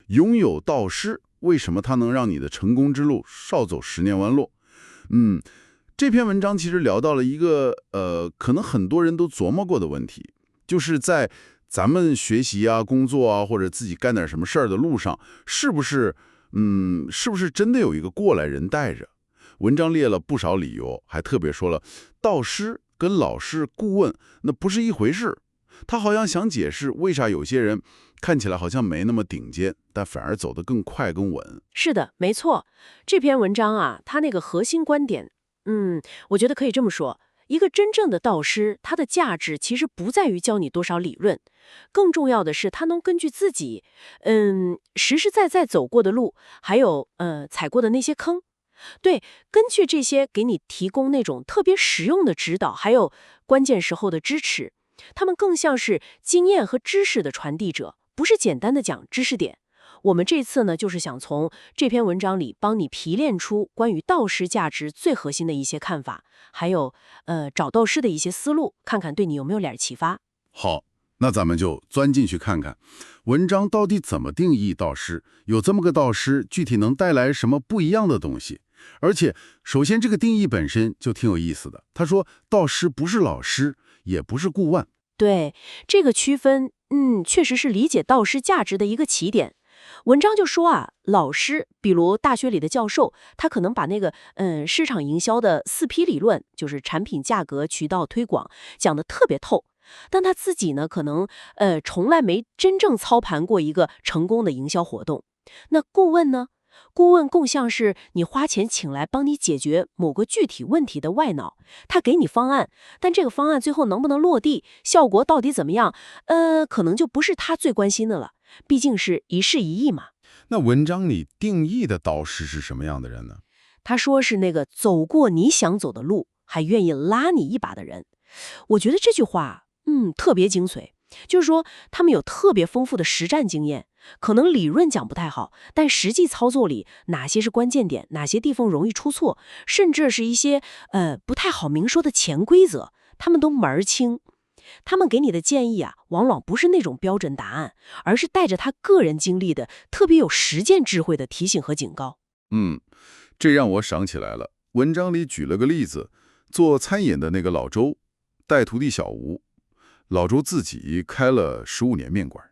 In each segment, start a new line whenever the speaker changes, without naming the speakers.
拥有道师，为什么它能让你的成功之路少走10年弯路？嗯，这篇文章其实聊到了一个可能很多人都琢磨过的问题，就是在咱们学习啊、工作啊，或者自己干点什么事儿的路上，是不是真的有一个过来人带着？文章列了不少理由，还特别说了，道师跟老师、顾问那不是一回事。他好像想解释为啥有些人看起来好像没那么顶尖，但反而走得更快更稳。
是的，没错。这篇文章啊，它那个核心观点，我觉得可以这么说：一个真正的导师，他的价值其实不在于教你多少理论，更重要的是他能根据自己，实实在在走过的路，还有踩过的那些坑。对，根据这些给你提供那种特别实用的指导，还有关键时候的支持，他们更像是经验和知识的传递者，不是简单的讲知识点。我们这次呢，就是想从这篇文章里帮你提炼出关于道师价值最核心的一些看法，还有找道师的一些思路，看看对你有没有点启发。
好，那咱们就钻进去看看，文章到底怎么定义道师？有这么个道师，具体能带来什么不一样的东西？而且，首先这个定义本身就挺有意思的。他说，道师不是老师，也不是顾问。
对，这个区分，确实是理解道师价值的一个起点。文章就说啊，老师，比如大学里的教授，他可能把那个市场营销的4P 理论，就是产品、价格、渠道、推广，讲得特别透。但他自己呢，可能从来没真正操盘过一个成功的营销活动。那顾问呢？顾问更像是你花钱请来帮你解决某个具体问题的外脑，他给你方案，但这个方案最后能不能落地，效果到底怎么样，可能就不是他最关心的了。毕竟是一事一议嘛。
那文章里定义的导师是什么样的人呢？
他说是那个走过你想走的路，还愿意拉你一把的人。我觉得这句话，特别精髓。就是说，他们有特别丰富的实战经验，可能理论讲不太好，但实际操作里哪些是关键点，哪些地方容易出错，甚至是一些不太好明说的潜规则，他们都门儿清。他们给你的建议啊，往往不是那种标准答案，而是带着他个人经历的特别有实践智慧的提醒和警告。
这让我想起来了，文章里举了个例子，做餐饮的那个老周带徒弟小吴。老周自己开了15年面馆，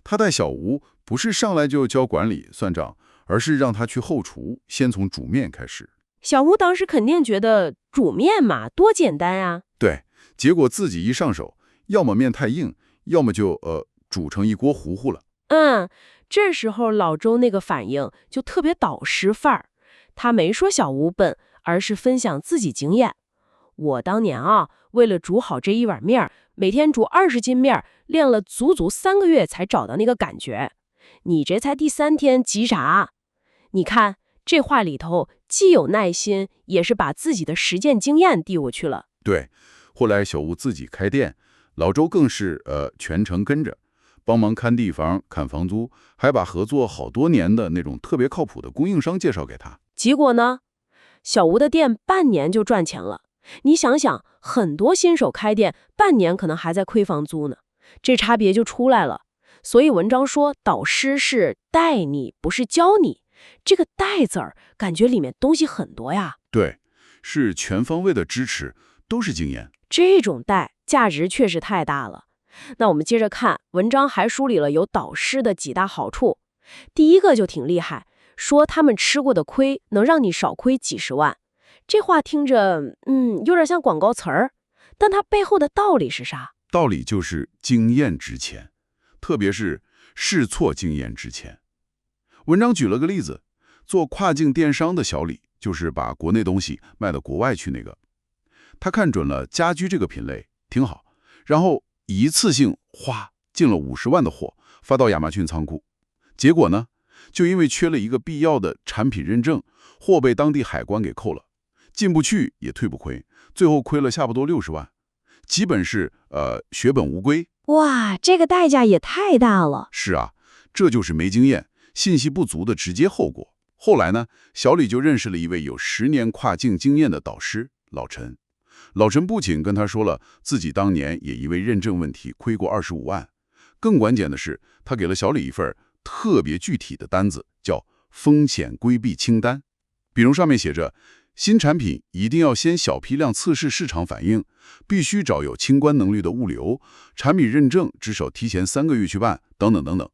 他带小吴不是上来就教管理算账，而是让他去后厨，先从煮面开始。
小吴当时肯定觉得煮面嘛，多简单啊。
对，结果自己一上手，要么面太硬，要么就煮成一锅糊糊了。
这时候老周那个反应就特别导师范儿，他没说小吴笨，而是分享自己经验。我当年啊，为了煮好这一碗面，每天煮20斤面，练了足足3个月才找到那个感觉。你这才第3天，急啥？你看这话里头既有耐心，也是把自己的实践经验递过去了。
对，后来小吴自己开店，老周更是全程跟着，帮忙看地方、看房租，还把合作好多年的那种特别靠谱的供应商介绍给他。
结果呢，小吴的店半年就赚钱了。你想想，很多新手开店半年可能还在亏房租呢，这差别就出来了。所以文章说，导师是带你，不是教你。这个带字儿，感觉里面东西很多呀。
对，是全方位的支持，都是经验。
这种带价值确实太大了。那我们接着看，文章还梳理了有导师的几大好处。第一个就挺厉害，说他们吃过的亏能让你少亏几十万。这话听着，有点像广告词儿，但它背后的道理是啥？
道理就是经验值钱，特别是试错经验值钱。文章举了个例子，做跨境电商的小李，就是把国内东西卖到国外去那个。他看准了家居这个品类，挺好，然后一次性进了50万的货，发到亚马逊仓库。结果呢，就因为缺了一个必要的产品认证，货被当地海关给扣了。进不去也退不亏，最后亏了差不多60万，基本是血本无归。
哇，这个代价也太大了。
是啊，这就是没经验、信息不足的直接后果。后来呢，小李就认识了一位有10年跨境经验的导师老陈。老陈不仅跟他说了自己当年也因为认证问题亏过25万，更关键的是，他给了小李一份特别具体的单子，叫风险规避清单。比如上面写着，新产品一定要先小批量测试市场反应，必须找有清关能力的物流，产品认证至少提前3个月去办，等等等等。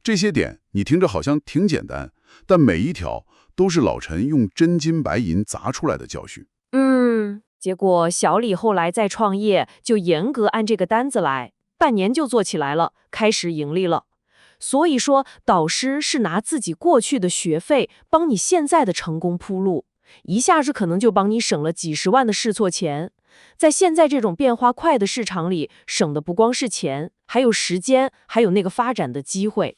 这些点你听着好像挺简单，但每一条都是老陈用真金白银砸出来的教训。
结果小李后来再创业，就严格按这个单子来，半年就做起来了，开始盈利了。所以说，导师是拿自己过去的学费帮你现在的成功铺路，一下子可能就帮你省了几十万的试错钱。在现在这种变化快的市场里，省的不光是钱，还有时间，还有那个发展的机会。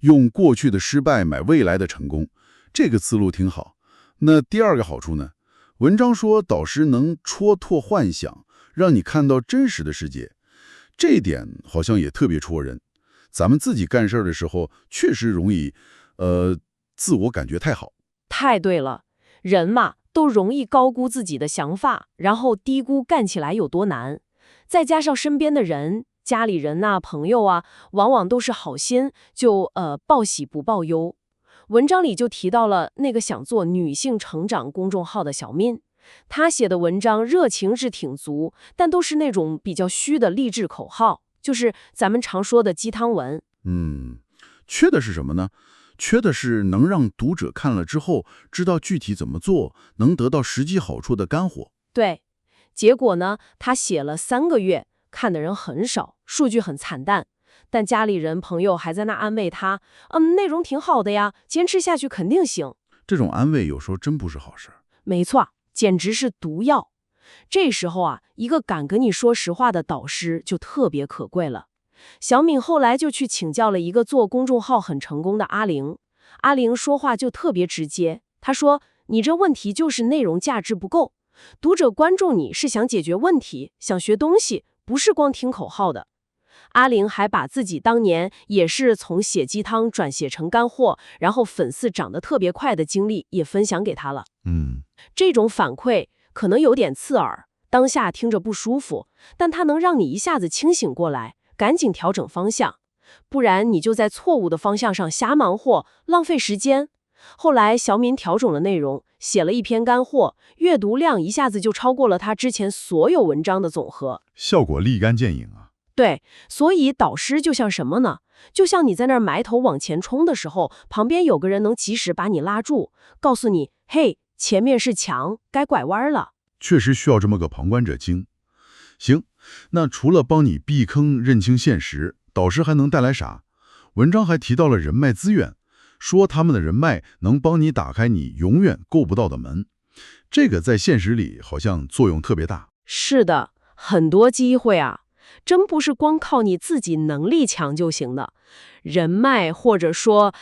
用过去的失败买未来的成功，这个思路挺好。那第二个好处呢？文章说导师能戳拓幻想，让你看到真实的世界，这一点好像也特别戳人。咱们自己干事儿的时候，确实容易，自我感觉太好。
太对了，人嘛，都容易高估自己的想法，然后低估干起来有多难。再加上身边的人，家里人呐、朋友啊，往往都是好心，就报喜不报忧。文章里就提到了那个想做女性成长公众号的小min，她写的文章热情是挺足，但都是那种比较虚的励志口号，就是咱们常说的鸡汤文。
缺的是什么呢？缺的是能让读者看了之后知道具体怎么做，能得到实际好处的干货。
对，结果呢，他写了3个月，看的人很少，数据很惨淡。但家里人朋友还在那安慰他，内容挺好的呀，坚持下去肯定行。
这种安慰有时候真不是好事。
没错，简直是毒药。这时候啊，一个敢跟你说实话的导师就特别可贵了。小敏后来就去请教了一个做公众号很成功的阿玲。阿玲说话就特别直接，她说：“你这问题就是内容价值不够，读者关注你是想解决问题，想学东西，不是光听口号的。”阿玲还把自己当年也是从写鸡汤转写成干货，然后粉丝涨得特别快的经历也分享给他了。这种反馈可能有点刺耳，当下听着不舒服，但它能让你一下子清醒过来，赶紧调整方向，不然你就在错误的方向上瞎忙活，浪费时间。后来小敏调整了内容，写了一篇干货，阅读量一下子就超过了他之前所有文章的总和，
效果立竿见影啊。
对，所以导师就像什么呢？就像你在那儿埋头往前冲的时候，旁边有个人能及时把你拉住，告诉你，嘿，前面是墙，该拐弯了。
确实需要这么个旁观者清。行，那除了帮你避坑认清现实，导师还能带来啥？文章还提到了人脉资源，说他们的人脉能帮你打开你永远够不到的门。这个在现实里好像作用特别大。
是的，很多机会啊，真不是光靠你自己能力强就行的，人脉或者说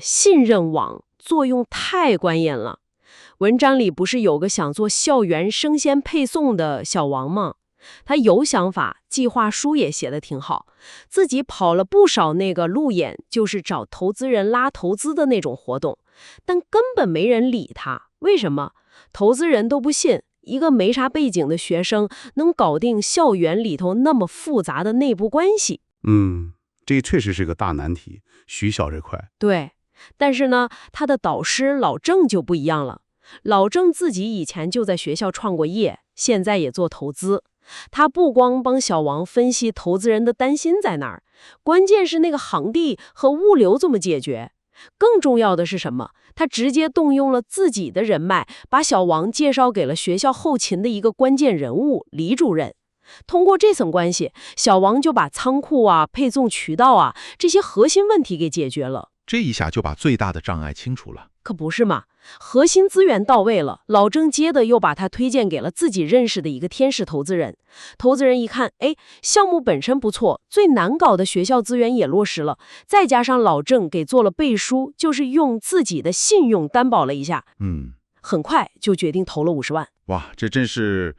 信任网作用太关键了。文章里不是有个想做校园生鲜配送的小王吗？他有想法，计划书也写得挺好，自己跑了不少那个路演，就是找投资人拉投资的那种活动，但根本没人理他。为什么？投资人都不信一个没啥背景的学生能搞定校园里头那么复杂的内部关系。
这确实是个大难题，学校这块。
对，但是呢，他的导师老郑就不一样了。老郑自己以前就在学校创过业，现在也做投资。他不光帮小王分析投资人的担心在哪儿，关键是那个行地和物流怎么解决。更重要的是什么？他直接动用了自己的人脉，把小王介绍给了学校后勤的一个关键人物李主任。通过这层关系，小王就把仓库啊、配送渠道啊这些核心问题给解决了。
这一下就把最大的障碍清除了。
可不是嘛，核心资源到位了，老郑接的又把他推荐给了自己认识的一个天使投资人。投资人一看，项目本身不错，最难搞的学校资源也落实了，再加上老郑给做了背书，就是用自己的信用担保了一下，很快就决定投了50万。
哇，这真是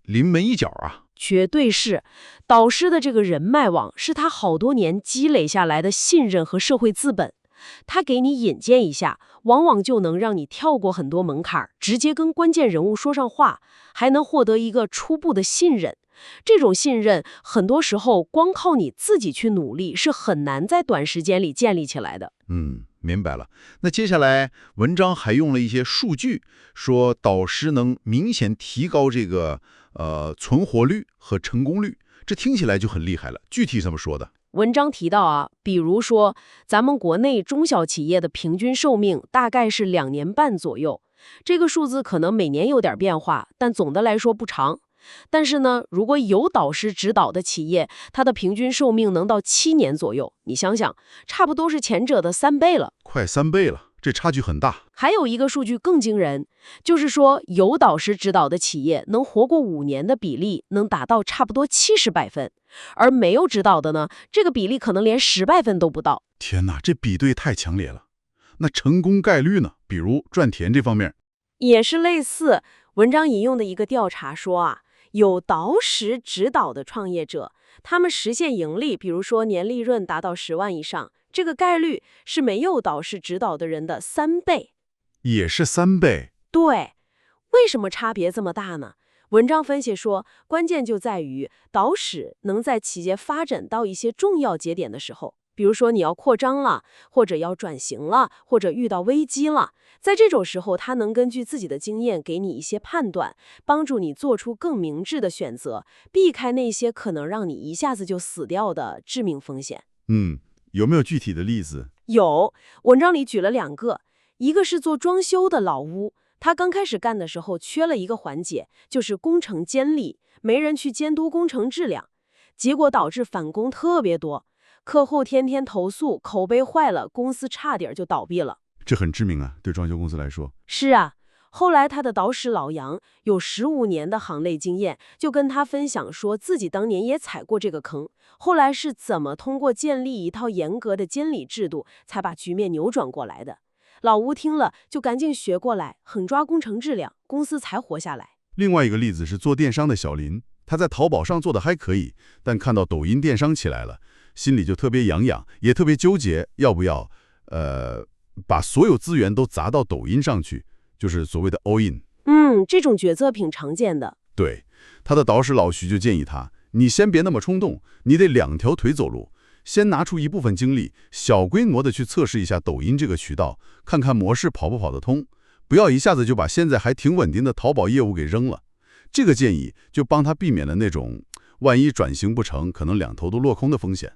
临门一脚啊！
绝对是，导师的这个人脉网是他好多年积累下来的信任和社会资本。他给你引荐一下，往往就能让你跳过很多门槛，直接跟关键人物说上话，还能获得一个初步的信任。这种信任，很多时候光靠你自己去努力，是很难在短时间里建立起来的。
明白了。那接下来文章还用了一些数据，说导师能明显提高这个存活率和成功率，这听起来就很厉害了。具体怎么说的？
文章提到啊，比如说咱们国内中小企业的平均寿命大概是2年半左右，这个数字可能每年有点变化，但总的来说不长。但是呢，如果有导师指导的企业，它的平均寿命能到7年左右，你想想，差不多是前者的3倍了。
快3倍了，这差距很大。
还有一个数据更惊人，就是说有导师指导的企业能活过5年的比例能达到差不多70%分，而没有指导的呢，这个比例可能连10%分都不到。
天哪，这比对太强烈了。那成功概率呢？比如赚钱这方面，
也是类似。文章引用的一个调查说啊，有导师指导的创业者，他们实现盈利，比如说年利润达到10万以上，这个概率是没有导师指导的人的3倍。
也是3倍。
对，为什么差别这么大呢？文章分析说，关键就在于导师能在企业发展到一些重要节点的时候，比如说你要扩张了，或者要转型了，或者遇到危机了，在这种时候，他能根据自己的经验给你一些判断，帮助你做出更明智的选择，避开那些可能让你一下子就死掉的致命风险。
有没有具体的例子？
有，文章里举了2个，一个是做装修的老屋，他刚开始干的时候缺了一个环节，就是工程监理，没人去监督工程质量，结果导致返工特别多，客户天天投诉，口碑坏了，公司差点就倒闭了。
这很致命啊，对装修公司来说。
是啊，后来他的导师老杨有15年的行内经验，就跟他分享说自己当年也踩过这个坑，后来是怎么通过建立一套严格的监理制度，才把局面扭转过来的。老吴听了就赶紧学过来，狠抓工程质量，公司才活下来。
另外一个例子是做电商的小林，他在淘宝上做的还可以，但看到抖音电商起来了，心里就特别痒痒，也特别纠结，要不要把所有资源都砸到抖音上去，就是所谓的 all in。
这种决策挺常见的。
对，他的导师老徐就建议他，你先别那么冲动，你得2条腿走路，先拿出一部分精力，小规模的去测试一下抖音这个渠道，看看模式跑不跑得通，不要一下子就把现在还挺稳定的淘宝业务给扔了。这个建议就帮他避免了那种万一转型不成，可能2头都落空的风险。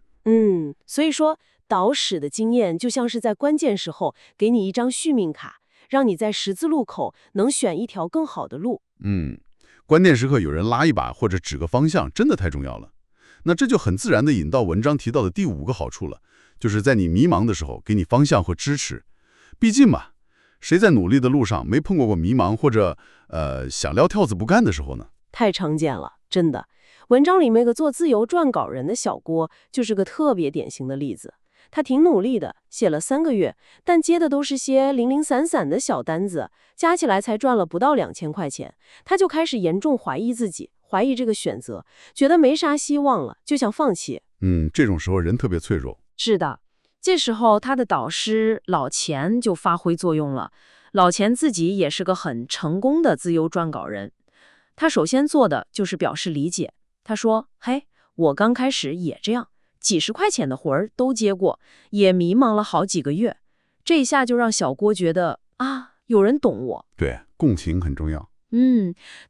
所以说导师的经验就像是在关键时候给你一张续命卡，让你在十字路口能选一条更好的路。
关键时刻有人拉一把或者指个方向，真的太重要了。那这就很自然地引到文章提到的第5个好处了，就是在你迷茫的时候给你方向和支持。毕竟嘛，谁在努力的路上没碰过迷茫或者想撂跳子不干的时候呢？
太常见了，真的。文章里那个做自由撰稿人的小郭就是个特别典型的例子。他挺努力的，写了3个月，但接的都是些零零散散的小单子，加起来才赚了不到2000块钱。他就开始严重怀疑自己，怀疑这个选择，觉得没啥希望了，就想放弃。
这种时候人特别脆弱。
是的，这时候他的导师老钱就发挥作用了。老钱自己也是个很成功的自由撰稿人，他首先做的就是表示理解。他说：“嘿，我刚开始也这样，几十块钱的活儿都接过，也迷茫了好几个月。”这一下就让小郭觉得啊，有人懂我。
对，共情很重要。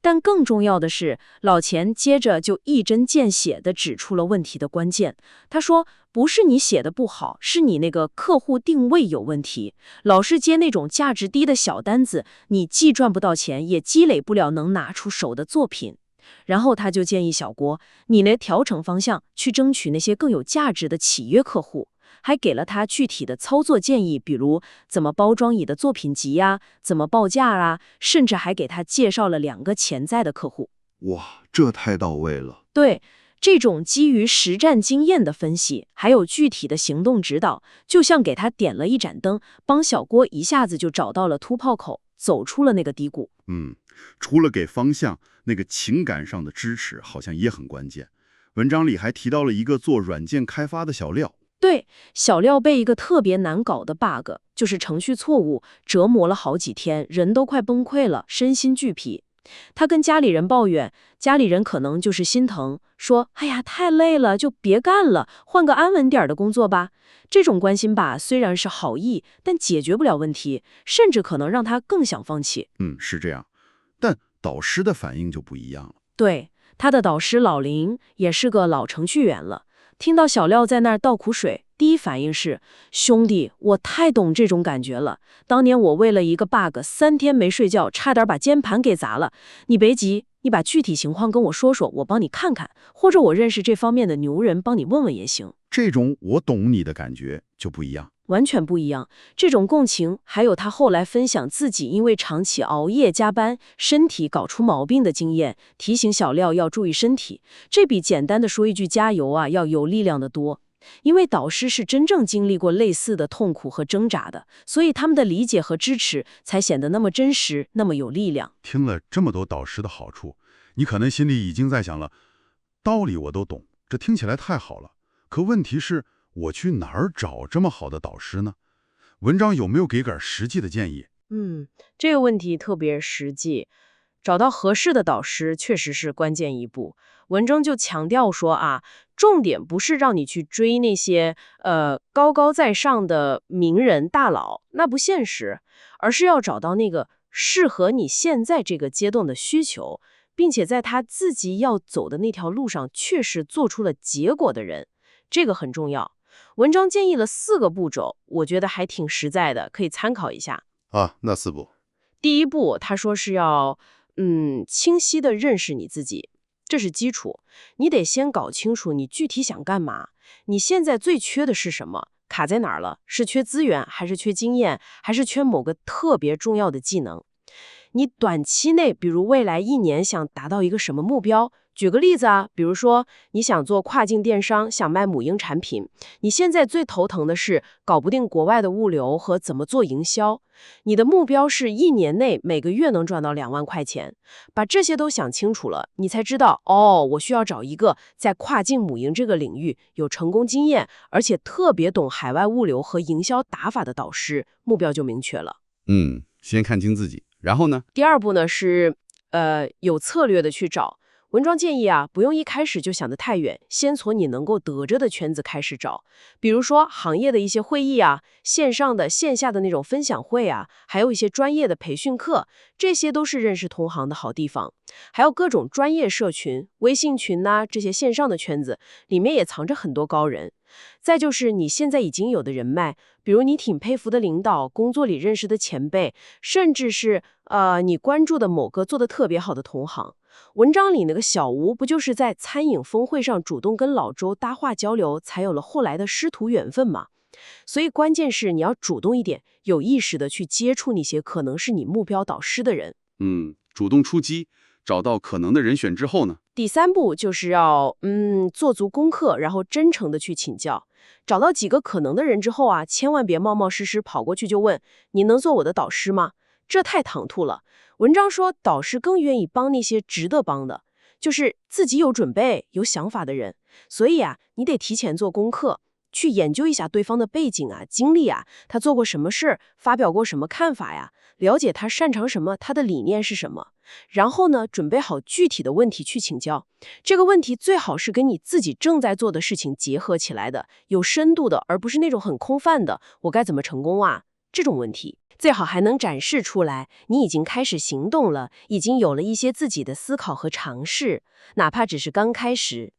但更重要的是，老钱接着就一针见血地指出了问题的关键。他说，不是你写的不好，是你那个客户定位有问题。老是接那种价值低的小单子，你既赚不到钱，也积累不了能拿出手的作品。然后他就建议小郭，你的调整方向去争取那些更有价值的契约客户。还给了他具体的操作建议，比如怎么包装你的作品集呀，怎么报价啊，甚至还给他介绍了2个潜在的客户。
哇，这太到位了。
对，这种基于实战经验的分析，还有具体的行动指导，就像给他点了一盏灯，帮小郭一下子就找到了突破口，走出了那个低谷。
除了给方向，那个情感上的支持好像也很关键。文章里还提到了一个做软件开发的小廖，
对，小廖被一个特别难搞的 bug， 就是程序错误，折磨了好几天，人都快崩溃了，身心俱疲。他跟家里人抱怨，家里人可能就是心疼，说：“哎呀，太累了，就别干了，换个安稳点的工作吧。”这种关心吧，虽然是好意，但解决不了问题，甚至可能让他更想放弃。
是这样。但导师的反应就不一样了。
对，他的导师老林也是个老程序员了，听到小廖在那儿倒苦水，第一反应是：兄弟，我太懂这种感觉了。当年我为了一个 bug 3天没睡觉，差点把键盘给砸了。你别急，你把具体情况跟我说说，我帮你看看，或者我认识这方面的牛人，帮你问问也行。
这种我懂你的感觉就不一样。
完全不一样。这种共情，还有他后来分享自己因为长期熬夜加班，身体搞出毛病的经验，提醒小廖要注意身体，这比简单的说一句加油啊要有力量得多。因为导师是真正经历过类似的痛苦和挣扎的，所以他们的理解和支持才显得那么真实，那么有力量。
听了这么多导师的好处，你可能心里已经在想了，道理我都懂，这听起来太好了。可问题是，我去哪儿找这么好的导师呢？文章有没有给点实际的建议？
这个问题特别实际，找到合适的导师确实是关键一步。文章就强调说啊，重点不是让你去追那些高高在上的名人大佬，那不现实，而是要找到那个适合你现在这个阶段的需求，并且在他自己要走的那条路上确实做出了结果的人，这个很重要。文章建议了4个步骤，我觉得还挺实在的，可以参考一下。
那4步。
第一步，他说是要清晰的认识你自己，这是基础。你得先搞清楚你具体想干嘛，你现在最缺的是什么，卡在哪儿了？是缺资源，还是缺经验，还是缺某个特别重要的技能？你短期内，比如未来1年想达到一个什么目标？举个例子啊，比如说你想做跨境电商，想卖母婴产品，你现在最头疼的是搞不定国外的物流和怎么做营销。你的目标是1年内每个月能赚到2万块钱，把这些都想清楚了，你才知道我需要找一个在跨境母婴这个领域有成功经验，而且特别懂海外物流和营销打法的导师，目标就明确了。
先看清自己，然后呢？
第二步呢是有策略的去找。文章建议啊，不用一开始就想得太远，先从你能够得着的圈子开始找，比如说行业的一些会议啊，线上的、线下的那种分享会啊，还有一些专业的培训课，这些都是认识同行的好地方。还有各种专业社群、微信群呐，这些线上的圈子里面也藏着很多高人。再就是你现在已经有的人脉，比如你挺佩服的领导、工作里认识的前辈，甚至是你关注的某个做得特别好的同行。文章里那个小吴不就是在餐饮峰会上主动跟老周搭话交流，才有了后来的师徒缘分吗？所以关键是你要主动一点，有意识的去接触那些可能是你目标导师的人。
主动出击，找到可能的人选之后呢？
第3步就是要做足功课，然后真诚的去请教。找到几个可能的人之后啊，千万别冒冒失失跑过去就问你能做我的导师吗？这太唐突了。文章说导师更愿意帮那些值得帮的，就是自己有准备有想法的人。所以啊，你得提前做功课，去研究一下对方的背景啊、经历啊，他做过什么事，发表过什么看法呀，了解他擅长什么，他的理念是什么。然后呢，准备好具体的问题去请教。这个问题最好是跟你自己正在做的事情结合起来的，有深度的，而不是那种很空泛的我该怎么成功啊，这种问题最好还能展示出来你已经开始行动了，已经有了一些自己的思考和尝试，哪怕只是刚开始。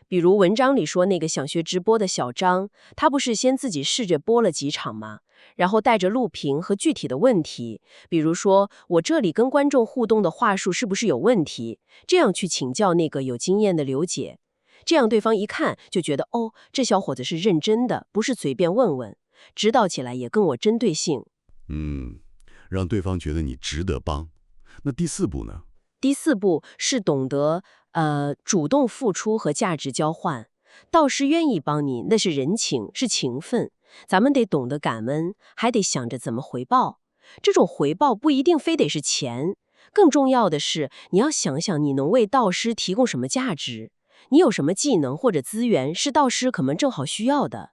比如文章里说那个想学直播的小张，他不是先自己试着播了几场吗？然后带着录屏和具体的问题，比如说我这里跟观众互动的话术是不是有问题，这样去请教那个有经验的刘姐。这样对方一看就觉得这小伙子是认真的，不是随便问问，指导起来也更有针对性。
让对方觉得你值得帮。那第4步呢？
第4步是懂得主动付出和价值交换。导师愿意帮你，那是人情，是情分，咱们得懂得感恩，还得想着怎么回报。这种回报不一定非得是钱，更重要的是你要想想你能为导师提供什么价值，你有什么技能或者资源是导师可能正好需要的。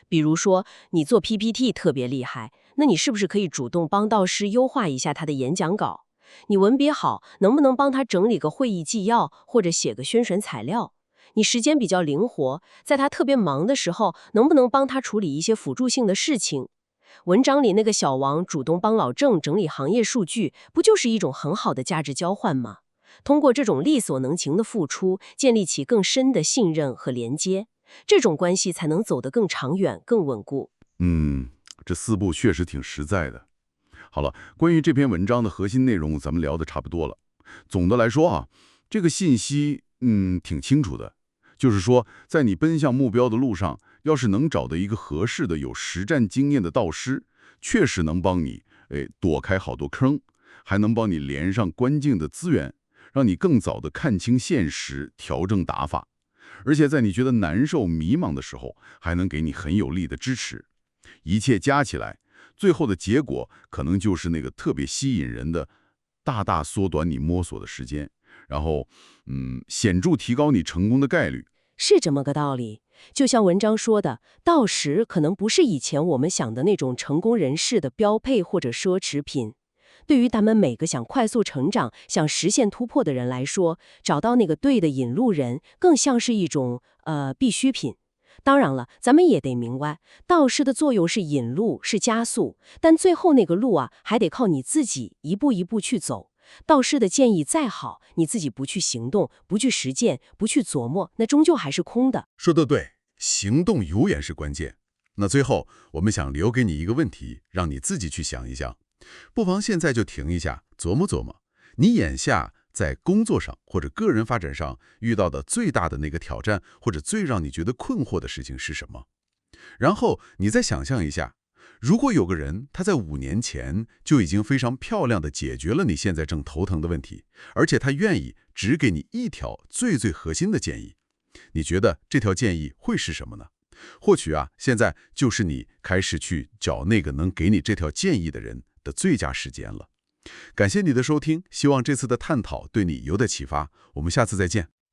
比如说，你做 PPT 特别厉害，那你是不是可以主动帮导师优化一下他的演讲稿？你文笔好，能不能帮他整理个会议纪要，或者写个宣传材料？你时间比较灵活，在他特别忙的时候，能不能帮他处理一些辅助性的事情？文章里那个小王主动帮老郑整理行业数据，不就是一种很好的价值交换吗？通过这种力所能及的付出，建立起更深的信任和连接，这种关系才能走得更长远、更稳固。
这4步确实挺实在的。好了，关于这篇文章的核心内容，咱们聊得差不多了。总的来说啊，这个信息挺清楚的，就是说，在你奔向目标的路上，要是能找到一个合适的、有实战经验的导师，确实能帮你躲开好多坑，还能帮你连上关键的资源，让你更早的看清现实，调整打法。而且在你觉得难受、迷茫的时候，还能给你很有力的支持。一切加起来，最后的结果可能就是那个特别吸引人的，大大缩短你摸索的时间，然后显著提高你成功的概率。
是这么个道理。就像文章说的，道识可能不是以前我们想的那种成功人士的标配或者奢侈品。对于咱们每个想快速成长、想实现突破的人来说，找到那个对的引路人，更像是一种必需品。当然了，咱们也得明白，道士的作用是引路，是加速，但最后那个路啊，还得靠你自己一步一步去走。道士的建议再好，你自己不去行动，不去实践，不去琢磨，那终究还是空的。
说得对，行动永远是关键。那最后，我们想留给你一个问题，让你自己去想一想。不妨现在就停一下，琢磨琢磨，你眼下在工作上或者个人发展上遇到的最大的那个挑战，或者最让你觉得困惑的事情是什么？然后你再想象一下，如果有个人他在5年前就已经非常漂亮地解决了你现在正头疼的问题，而且他愿意只给你一条最核心的建议，你觉得这条建议会是什么呢？或许啊，现在就是你开始去找那个能给你这条建议的人的最佳时间了。感谢你的收听，希望这次的探讨对你有点启发，我们下次再见。